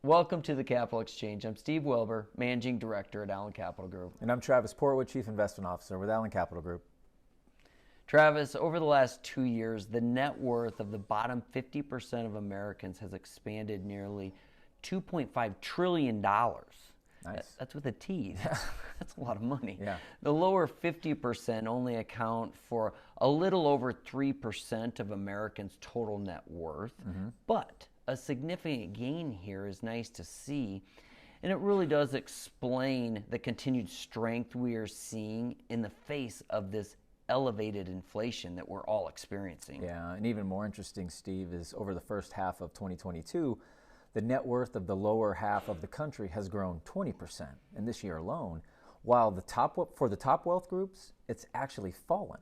Welcome to the Capital Exchange. I'm Steve Wilbur, Managing Director at Allen Capital Group. And I'm Travis Portwood, Chief Investment Officer with Allen Capital Group. Travis, over the last 2 years, the net worth of the bottom 50% of Americans has expanded nearly $2.5 trillion. Nice. That's with a T. That's a lot of money. Yeah. The lower 50% only account for a little over 3% of Americans' total net worth. But a significant gain here is nice to see. And it really does explain the continued strength we are seeing in the face of this elevated inflation that we're all experiencing. Yeah, and even more interesting, Steve, is over the first half of 2022, the net worth of the lower half of the country has grown 20% in this year alone, while for the top wealth groups, it's actually fallen.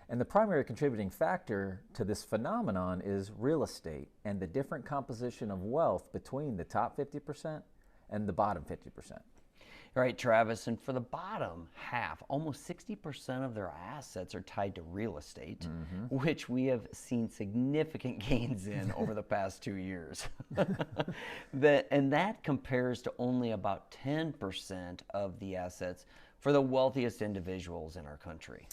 And the primary contributing factor to this phenomenon is real estate and the different composition of wealth between the top 50% and the bottom 50%. All right, Travis, and for the bottom half, almost 60% of their assets are tied to real estate, which we have seen significant gains in over the past 2 years. And that compares to only about 10% of the assets for the wealthiest individuals in our country.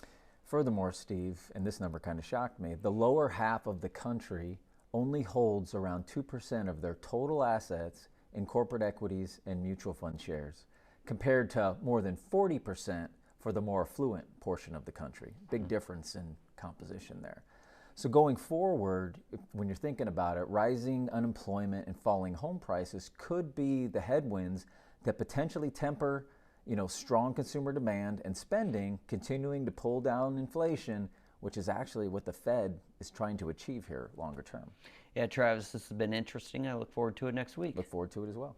Furthermore, Steve, and this number kind of shocked me, the lower half of the country only holds around 2% of their total assets in corporate equities and mutual fund shares, compared to more than 40% for the more affluent portion of the country. Big difference in composition there. So going forward, when you're thinking about it, rising unemployment and falling home prices could be the headwinds that potentially temper strong consumer demand and spending, continuing to pull down inflation, which is actually what the Fed is trying to achieve here longer term. Yeah, Travis, this has been interesting. I look forward to it next week. Look forward to it as well.